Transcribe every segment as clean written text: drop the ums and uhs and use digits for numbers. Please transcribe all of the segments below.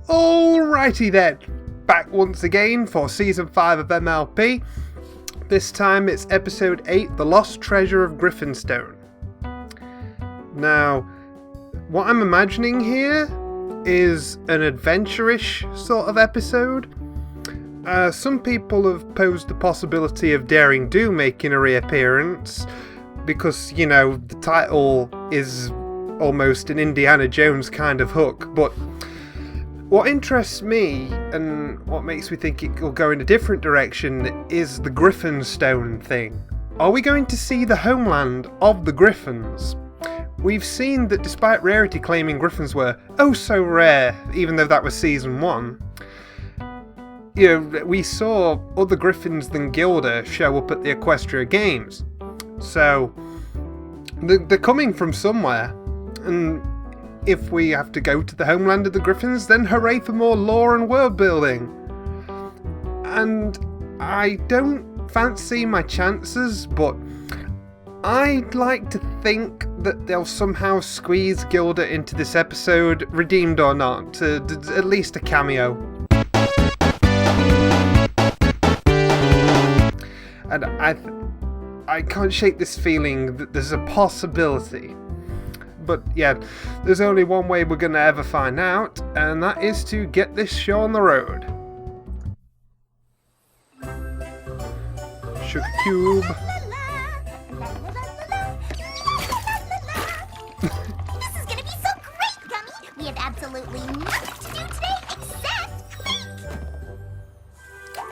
Alrighty then, back once again for Season 5 of MLP. This time it's Episode 8, The Lost Treasure of Griffinstone. Now, what I'm imagining here is an adventure-ish sort of episode. Some people have posed the possibility of Daring Do making a reappearance, because, you know, the title is almost an Indiana Jones kind of hook, but what interests me, and what makes me think it will go in a different direction, is the Griffinstone thing. Are we going to see the homeland of the Griffons? We've seen that despite Rarity claiming Griffons were oh so rare, even though that was Season 1, you know, we saw other Griffins than Gilda show up at the Equestria Games. So, they're coming from somewhere, and if we have to go to the homeland of the Griffons, then hooray for more lore and world building. And I don't fancy my chances, but I'd like to think that they'll somehow squeeze Gilda into this episode, redeemed or not, to at least a cameo. And I can't shake this feeling that there's a possibility. But yeah, there's only one way we're going to ever find out, and that is to get this show on the road. Sugar Cube. This is going to be so great, Gummy! We have absolutely nothing to do today except cake!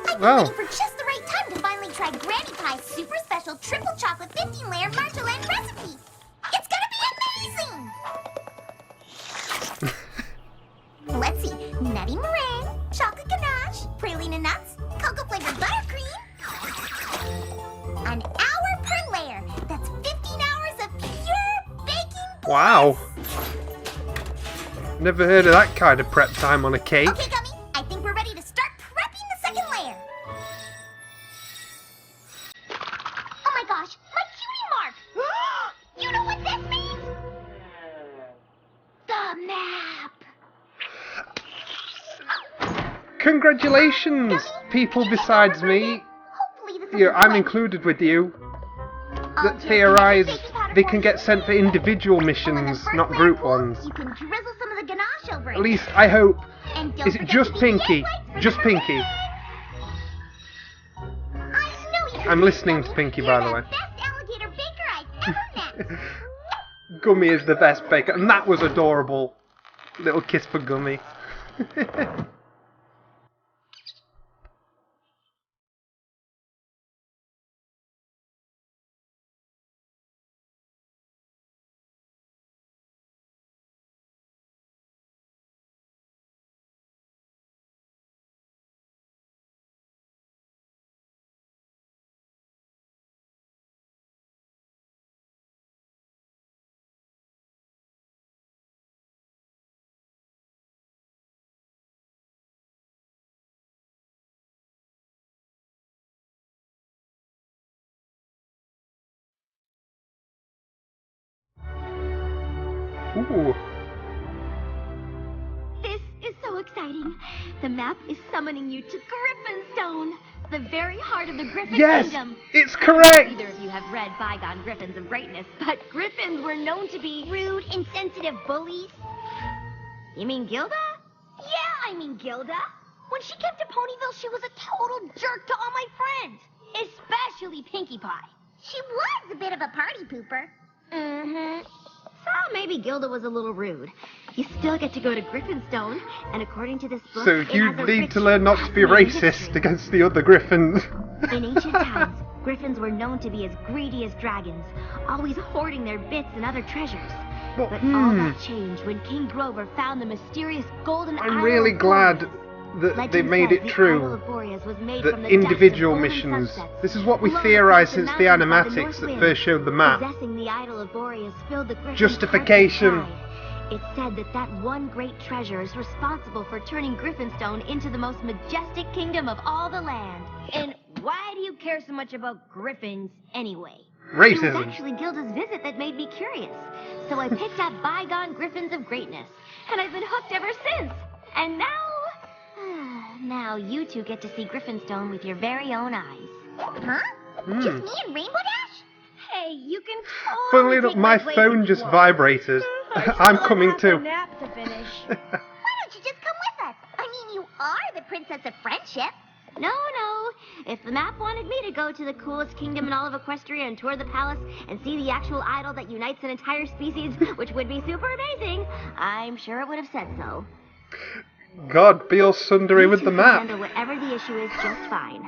I've been waiting for just the right time to finally try Granny Pie's super special triple chocolate 15-layer marshmallow recipe! It's gonna be amazing! Let's see. Nutty meringue, chocolate ganache, praline nuts, cocoa flavored buttercream. An hour per layer. That's 15 hours of pure baking bliss. Wow. Never heard of that kind of prep time on a cake. Okay, Gummy. I think we're ready to start prepping the second layer. Oh my gosh, my cutie mark! You know what this means? The map! Congratulations, people besides me. I'm included with you. That theorize they can get sent for individual missions, not group ones. You can drizzle some of the ganache over it. At least I hope. And don't Is it forget just to Pinkie? Just Pinkie. I'm listening to Pinkie, by the way. Best alligator baker I've ever met. Gummy is the best baker, and that was adorable. Little kiss for Gummy. Ooh. This is so exciting. The map is summoning you to Griffinstone, the very heart of the Griffin Kingdom. It's correct! Neither of you have read Bygone Griffins of Greatness, but Griffins were known to be rude, insensitive bullies. You mean Gilda? Yeah, I mean Gilda. When she came to Ponyville, she was a total jerk to all my friends, especially Pinkie Pie. She was a bit of a party pooper. Mm-hmm. So maybe Gilda was a little rude. You still get to go to Griffinstone, and according to this book, So you need to learn not to be racist against the other Griffins. In ancient times, Griffins were known to be as greedy as dragons, always hoarding their bits and other treasures. But all that changed when King Grover found the mysterious golden Isle I'm really of glad Boreas. that Legend they made says it the Isle true. of Boreas was made That from the dust of individual golden missions. sunsets. This is what we Glowing theorized across since the mountains by animatics north that wind. first showed the map. Possessing the Idol of Boreas filled the Griffin's Justification. hearts with pride. It's said that that one great treasure is responsible for turning Griffinstone into the most majestic kingdom of all the land. And why do you care so much about Griffins anyway? It was Racism. actually Gilda's visit that made me curious. So I picked up Bygone Griffins of Greatness, and I've been hooked ever since. And now you two get to see Griffinstone with your very own eyes. Huh? Just me and Rainbow Dash? Hey, you can Funnily totally enough, take my place phone if just you want. vibrated. I'm coming too. Nap to finish. Why don't you just come with us? I mean, you are the Princess of Friendship. No. If the map wanted me to go to the coolest kingdom in all of Equestria and tour the palace and see the actual idol that unites an entire species, which would be super amazing, I'm sure it would have said so. God, be all sundry with the You can map. handle whatever the issue is just fine.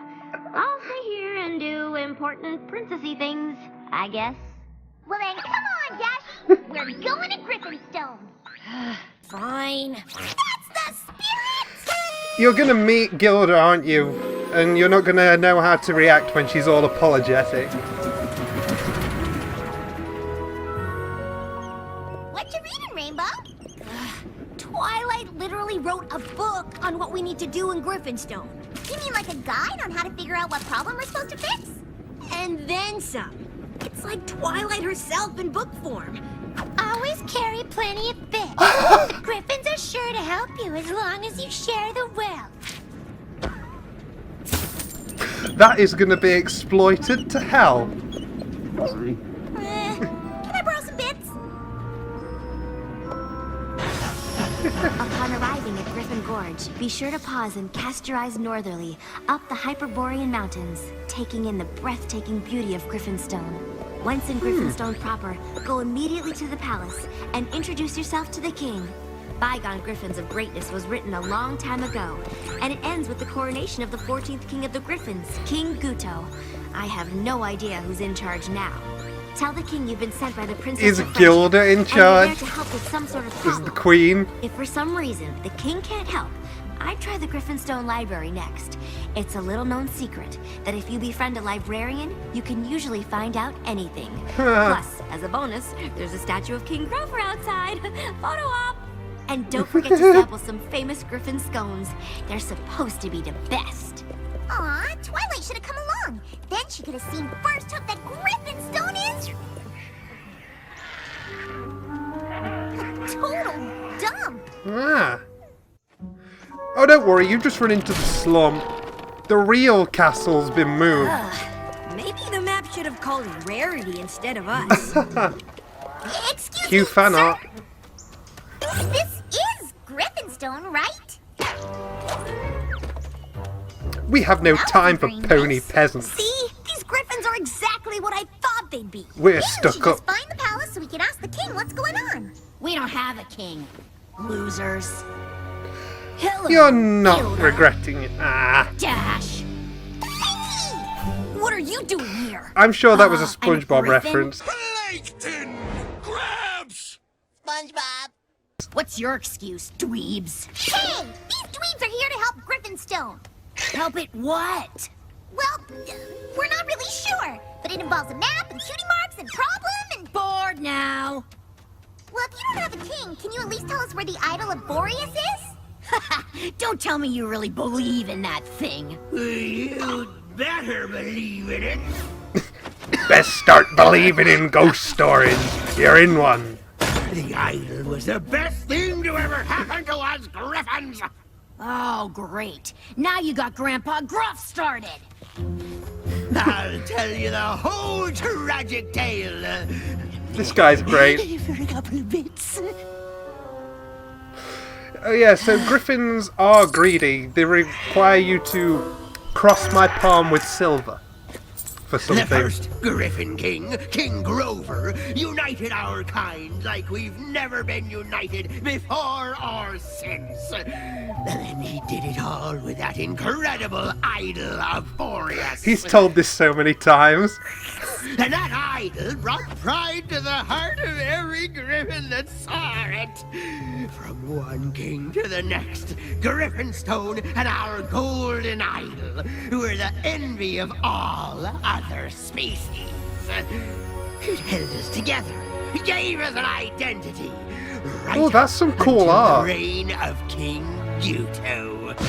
I'll stay here and do important princessy things, I guess. Well then, come on, Dashy. We're going to Griffinstone. Fine. That's the spirit! You're gonna meet Gilda, aren't you? And you're not gonna know how to react when she's all apologetic. What you reading, Rainbow? Twilight literally wrote a book on what we need to do in Griffinstone. You mean like a guide on how to figure out what problem we're supposed to fix? And then some. It's like Twilight herself in book form. Always carry plenty of fish. Griffins are sure to help you as long as you share the wealth. That is gonna be exploited to hell. Can I borrow some bits? Upon arriving at Griffin Gorge, be sure to pause and cast your eyes northerly, up the Hyperborean Mountains, taking in the breathtaking beauty of Griffinstone. Once in Griffinstone proper, go immediately to the palace and introduce yourself to the king. Bygone Griffins of Greatness was written a long time ago, and it ends with the coronation of the 14th King of the Griffins, King Guto. I have no idea who's in charge now. Tell the king you've been sent by the Princess Is of Friendship, Gilda in and you're there charge? to help with some sort of Is problem. the queen? If for some reason the king can't help, I'd try the Griffinstone Library next. It's a little-known secret that if you befriend a librarian, you can usually find out anything. Plus, as a bonus, there's a statue of King Grover outside. Photo op! And don't forget to sample some famous Griffin scones. They're supposed to be the best. Aw, Twilight should have come along. Then she could have seen firsthand that Griffinstone is... a total dump. Ah. Oh, don't worry, you just run into the slump. The real castle's been moved. Maybe the map should have called Rarity instead of us. Excuse Cue me, fan sir? art. This is Griffinstone, right? We have no That time for wasn't very pony nice. peasants. See? These Griffins are exactly what I thought they'd be. We're We stuck should up. just find the palace so we can ask the king what's going on. We don't have a king. Losers. Hello, You're not Gilda. regretting it. Ah. Dash. Pinkie! What are you doing here? I'm sure that was a I'm a SpongeBob griffin. reference. Plankton! Grabs! SpongeBob. What's your excuse, dweebs? Hey, these dweebs are here to help Griffinstone. Help it what? Well, we're not really sure, but it involves a map and cutie marks and problem and... Bored now. Well, if you don't have a king, can you at least tell us where the idol of Boreas is? Don't tell me you really believe in that thing. You'd better believe in it. Best start believing in ghost stories. You're in one. The idol was the best thing to ever happen to us Griffins. Oh, great. Now you got Grandpa Gruff started. I'll tell you the whole tragic tale. This guy's great. For a couple of bits. Oh yeah, so griffins are greedy. They require you to cross my palm with silver for The something. first Griffin King, King Grover, united our kind like we've never been united before or since. And he did it all with that incredible idol of Boreas. He's told this so many times. And that idol brought pride to the heart of every Griffin that saw it. From one king to the next, Griffinstone and our golden idol were the envy of all other species. It held us together, gave us an identity. Right Oh, that's some cool until art. the reign of King Guto.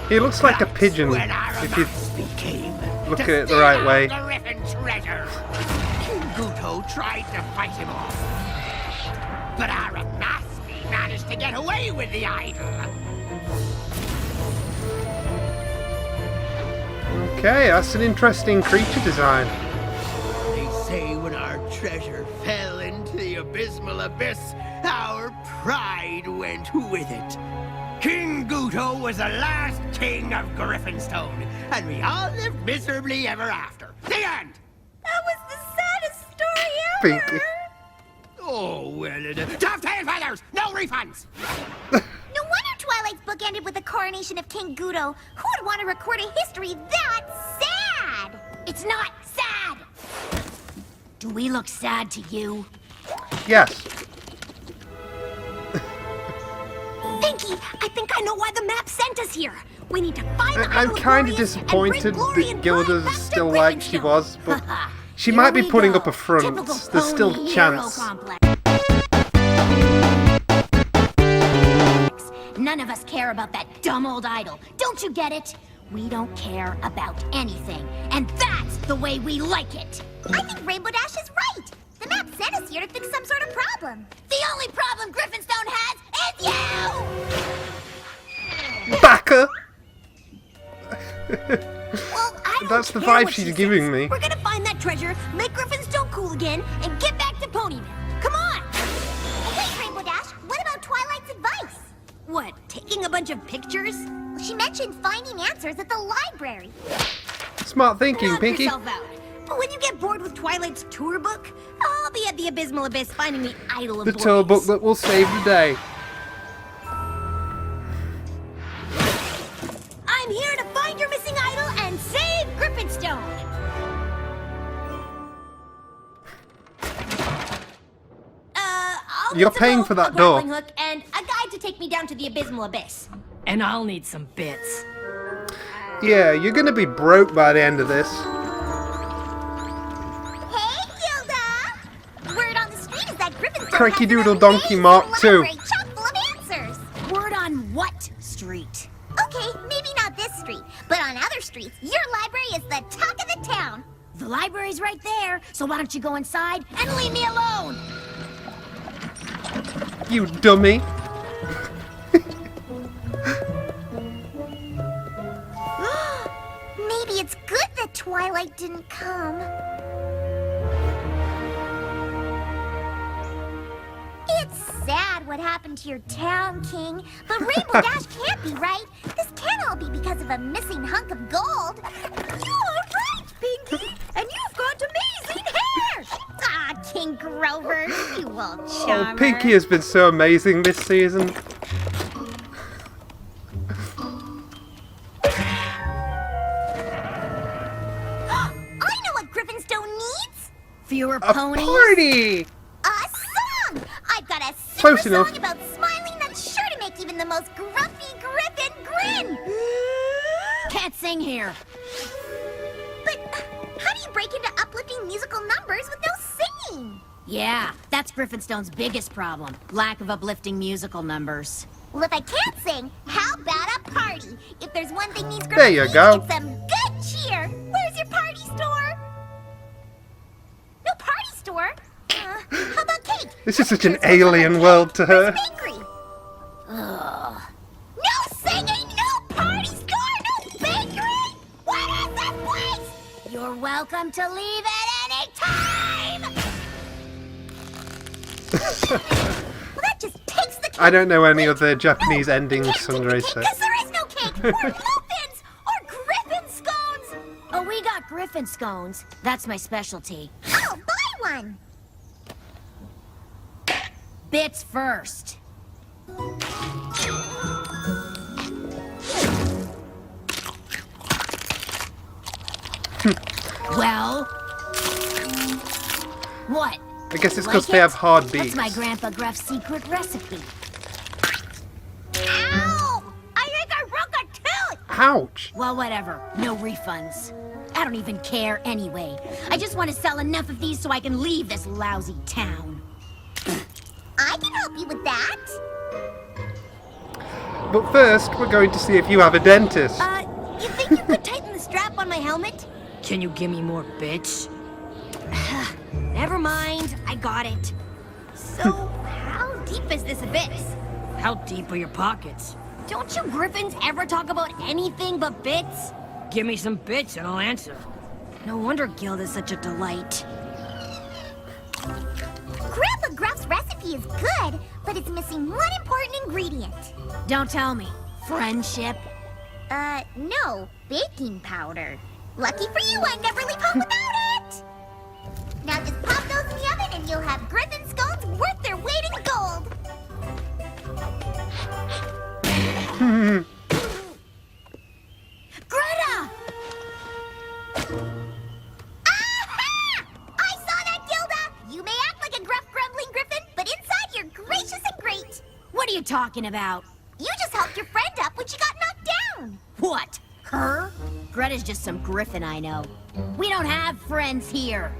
He looks like a pigeon When our if you amounts became look to at it the steal right our way. Griffin treasure. King Guto tried to fight him off, but our Amaski managed to get away with the idol. Okay, that's an interesting creature design. They say when our treasure fell into the abysmal abyss, our pride went with it. King Guto was the last king of Griffinstone, and we all lived miserably ever after. The end! That was the saddest story ever. Pinkie. Oh, well, tough tale, feathers! No refunds! No wonder Twilight's book ended with the coronation of King Guto. Who would want to record a history that sad? It's not sad! Do we look sad to you? Yes. Pinkie, I think I know why the map sent us here. We need to find the I'm Idol of kind of Glorious and disappointed bring glory that and Gilda's pride back to still like she Griffinstone. was, but she Here might be we putting go. up a front. Typical There's still phony chance. hero complex. None of us care about that dumb old idol. Don't you get it? We don't care about anything. And that's the way we like it. I think Rainbow Dash is right. The map sent us here to fix some sort of problem. The only problem Griffinstone has is you! Backer! Well, I don't That's the care vibe what she's she giving says. me. We're gonna find that treasure, make Griffinstone cool again, and get back to Ponyville. Come on! Wait, Rainbow Dash, what about Twilight's advice? What, taking a bunch of pictures? Well, she mentioned finding answers at the library. Smart thinking, Knock Pinkie. yourself out. But when you get bored with Twilight's tour book, I'll be at the abysmal abyss finding the idol of The Glorious. tour book that will save the day. I'm here to find your missing idol and save Griffinstone. I'll You're need some paying rope, for that a grappling door. hook, and a guide to take me down to the abysmal abyss. And I'll need some bits. Yeah, you're gonna be broke by the end of this. Hey, Gilda! Word on the street is that Griffinstone Cranky has an Doodle Donkey amazing Mark II. library chock full of answers. Word on what street? Okay, maybe not this street, but on other streets, your library is the talk of the town. The library's right there, so why don't you go inside and leave me alone? You dummy. Maybe it's good that Twilight didn't come. It's sad what happened to your town, King, but Rainbow Dash can't be right. This can't all be because of a missing hunk of gold. You're right, Pinkie, and you've got amazing hair. Ah, King Grover, you old Oh, charmer. Pinkie has been so amazing this season. I know what Griffinstone needs. Fewer A ponies? party! A song! I've got a super Close song enough. about smiling that's sure to make even the most grumpy griffin grin. Can't sing here. But how do you break into uplifting musical numbers with no singing? Yeah, that's Griffinstone's biggest problem. Lack of uplifting musical numbers. Well, if I can't sing, how about a party? If there's one thing these There griffins you need, go. it's some good cheer. Where's your party store? No party store? How about cake? This is such an alien world to her. Where's bakery? No singing, no party store, no bakery! What is this place? You're welcome to leave at any time! Well, that just takes the cake. I don't know any other Japanese endings, Sundray, so. Because there is no cake, or muffins, or griffin scones. Oh, we got griffin scones. That's my specialty. I'll buy one. Bits first. Well? What? I guess it's Like because they have it? hard beats. That's my Grandpa Gruff's secret recipe. Ow! I think I broke a tooth. Ouch! Well, whatever. No refunds. I don't even care anyway. I just want to sell enough of these so I can leave this lousy town. I can help you with that. But first, we're going to see if you have a dentist. You think you could tighten the strap on my helmet? Can you give me more bits? Never mind, I got it. So, how deep is this abyss? How deep are your pockets? Don't you griffins ever talk about anything but bits? Give me some bits and I'll answer. No wonder Gilda's such a delight. Grandpa Gruff's recipe is good, but it's missing one important ingredient. Don't tell me. Friendship? No. Baking powder. Lucky for you, I never leave home without it! Now just pop those in the oven and you'll have Griffinstones worth their weight in gold! Greta! Aha! I saw that, Gilda! You may act like a gruff, grumbling griffin, but inside you're gracious and great! What are you talking about? You just helped your friend up when she got knocked down! What? Her? Greta's just some griffin I know. We don't have friends here.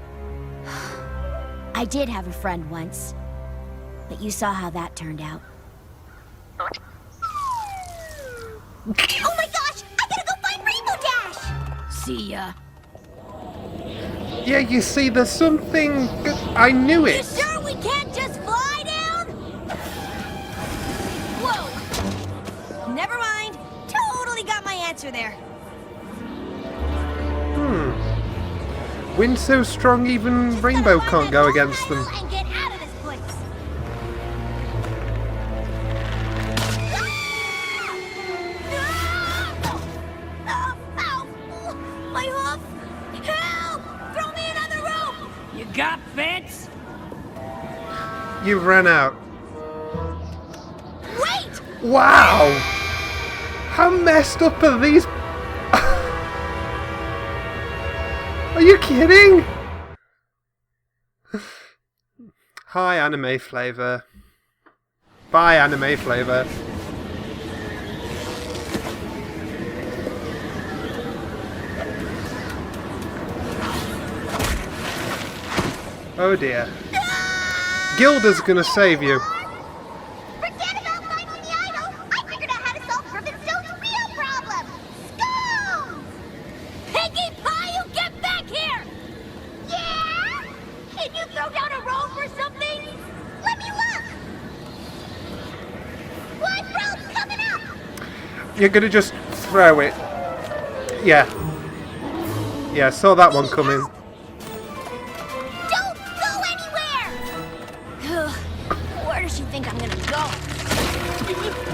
I did have a friend once, but you saw how that turned out. Oh my gosh! I gotta go find Rainbow Dash! See ya. Yeah, you see, there's something... I knew You it. sure we can't just fly down? Whoa! Never mind. Totally got my answer there. Wind so strong even Rainbow can't go against them. And get out of this place. Ow! My hoof! Help! Throw me another rope! You got bits? You've run out. Wait! Wow! How messed up are these? Are you kidding? Hi, anime flavor. Bye, anime flavor. Oh dear. Gilda's gonna save you. Forget about finding the idol! I figured out how to solve Griffinstone's real problem! Scones! Pinkie Pie, you get back here! Yeah? Can you throw down a rope or something? Let me look! One rope coming up! You're gonna just throw it. Yeah. Yeah, saw that one coming. Don't go anywhere! Where does she think I'm gonna go?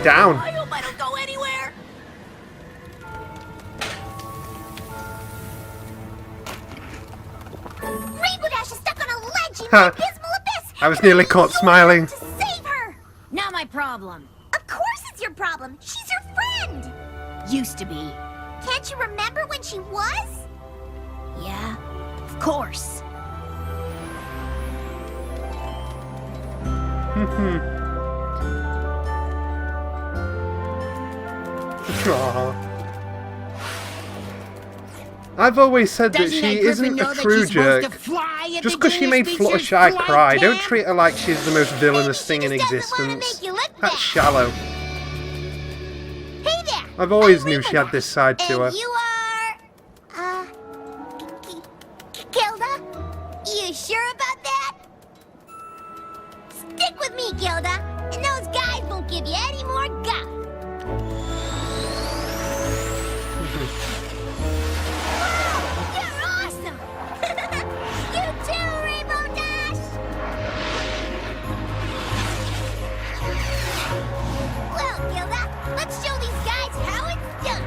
Down. I hope I don't go anywhere. Rainbow Dash is stuck on a ledge in Ha. the abysmal abyss! I was nearly caught smiling. To save her! Not my problem. Of course it's your problem! She's your friend! Used to be. Can't you remember when she was? Yeah, of course. Aw. I've always said that Doesn't she that isn't griffin a know that true she's supposed jerk. to fly at Just the because she made Gilda species Fluttershy fly cry, don't camp? treat her like she's the most villainous thing in Maybe she just doesn't wanna existence. make you look That's bad. shallow. Hey there! I've always I'm knew Rainbow she had Dash, this side to her. and you are... Gilda? You sure about that? Stick with me, Gilda, and those guys won't give you any more guff. Wow, you're awesome! You too, Rainbow Dash! Well, Gilda, let's show these guys how it's done.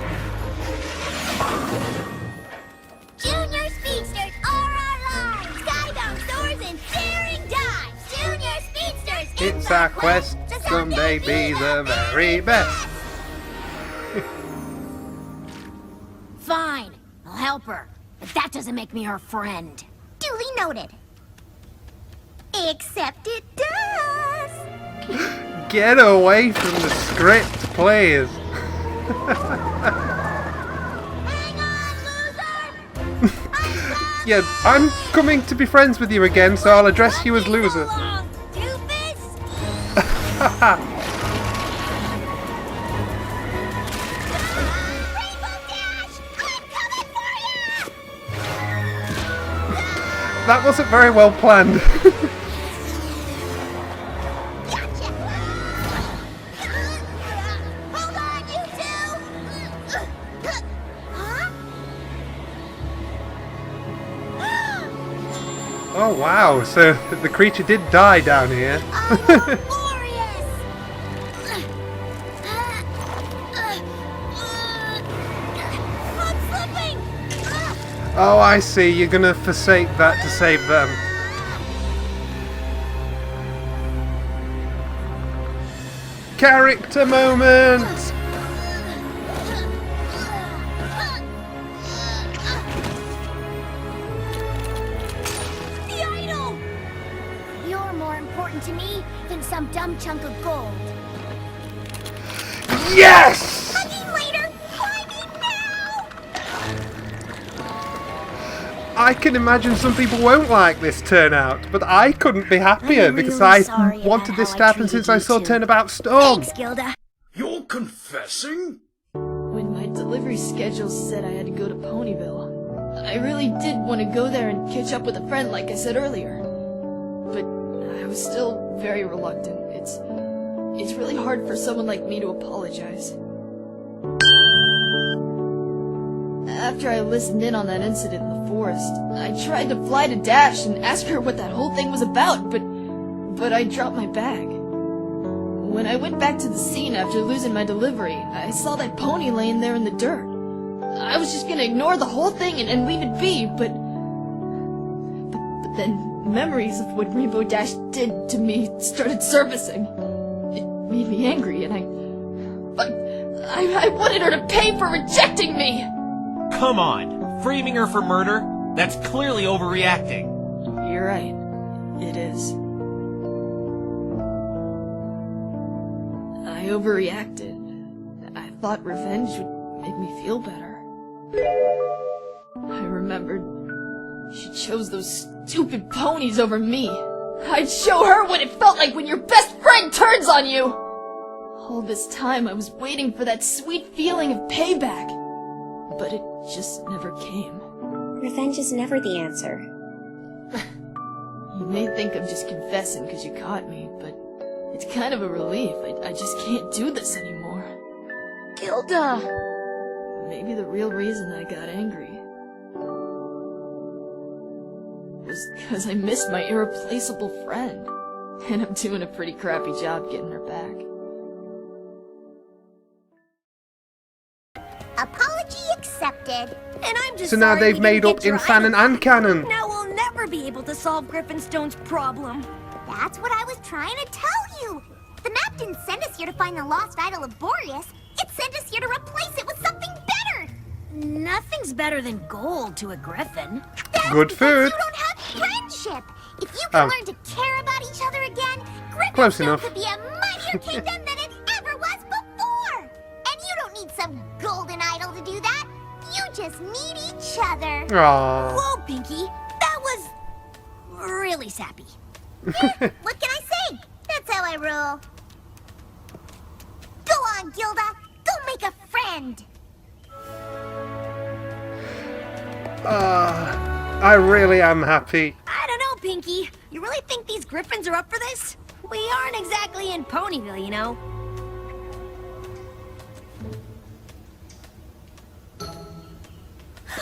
Junior Speedsters are our lives! Skybound soars and daring dives! Junior Speedsters! It's our quest to someday be the very best. Fine, I'll help her. But that doesn't make me her friend. Duly noted. Except it does! Get away from the script, please. Hang on, loser! Yeah, I'm coming to be friends with you again, so I'll address you as loser. So long, Doofus! Rainbow Dash! I'm coming for you! That wasn't very well planned. Gotcha! Hold on, you two! Huh? Oh wow, so the creature did die down here. Oh, I see. You're gonna forsake that to save them. Character moment! The idol! You're more important to me than some dumb chunk of gold. Yes! Hugging later, climbing now! I can imagine some people won't like this turnout, but I couldn't be happier I'm because really I sorry wanted about this how to I happen treated since I you saw two. Turnabout Storm. Thanks, Gilda. You're confessing? When my delivery schedule said I had to go to Ponyville, I really did want to go there and catch up with a friend like I said earlier. But I was still very reluctant. It's really hard for someone like me to apologize. After I listened in on that incident in the forest, I tried to fly to Dash and ask her what that whole thing was about, but I dropped my bag. When I went back to the scene after losing my delivery, I saw that pony laying there in the dirt. I was just gonna ignore the whole thing and leave it be, but then memories of what Rainbow Dash did to me started surfacing. It made me angry, and I wanted her to pay for rejecting me! Come on! Framing her for murder? That's clearly overreacting. You're right. It is. I overreacted. I thought revenge would make me feel better. I remembered she chose those stupid ponies over me. I'd show her what it felt like when your best friend turns on you! All this time I was waiting for that sweet feeling of payback. But it just never came. Revenge is never the answer. You may think I'm just confessing because you caught me, but it's kind of a relief. I just can't do this anymore. Gilda! Maybe the real reason I got angry was because I missed my irreplaceable friend. And I'm doing a pretty crappy job getting her back. Apology accepted. And I'm just So now sorry they've we made didn't up get your in canon idol. and canon. Now we'll never be able to solve Griffinstone's problem. That's what I was trying to tell you. The map didn't send us here to find the lost idol of Boreas. It sent us here to replace it with something better. Nothing's better than gold to a griffin. That's Good because food. You don't have friendship. If you can Oh. learn to care about each other again, Close Griffinstone enough. could be a mightier kingdom than it ever was before. And you don't need some golden idol to do that. You just need each other. Aww. Whoa, Pinkie. That was really sappy. What can I say? That's how I roll. Go on, Gilda. Go make a friend. I really am happy. I don't know, Pinkie. You really think these griffins are up for this? We aren't exactly in Ponyville, you know.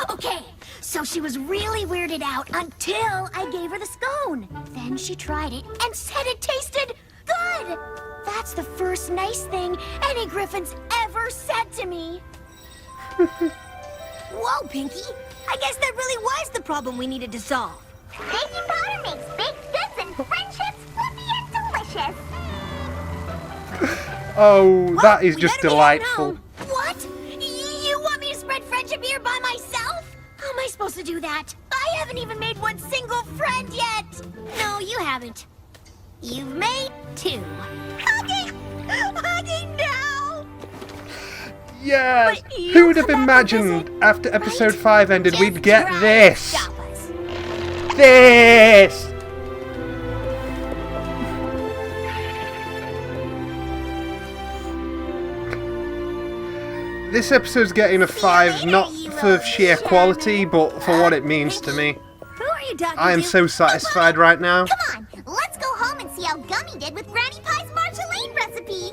Okay, so she was really weirded out until I gave her the scone. Then she tried it and said it tasted good. That's the first nice thing any griffins ever said to me. Whoa, Pinkie. I guess that really was the problem we needed to solve. Baking powder makes baked goods and friendships fluffy and delicious. Oh, Well, that is we just better be heading delightful. home. What? You want me to spread friendship here by myself? How am I supposed to do that? I haven't even made one single friend yet. No, you haven't. You've made two. Hugging! Hugging now! Yes. But you Who would have come back to imagined visit, after episode right? 5 ended Just we'd get try to this? stop us. This! This episode's getting a 5, not for sheer quality, but for what it means to me. Who are you talking I am to? so satisfied right now. Come on, let's go home and see how Gummy did with Granny Pie's Marjolaine recipe.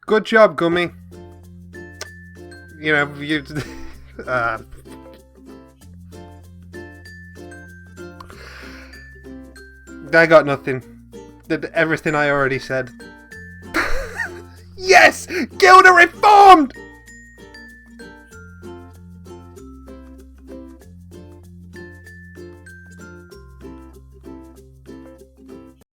Good job, Gummy. You know, you... I got nothing. Did everything I already said. Yes! Gilda reformed!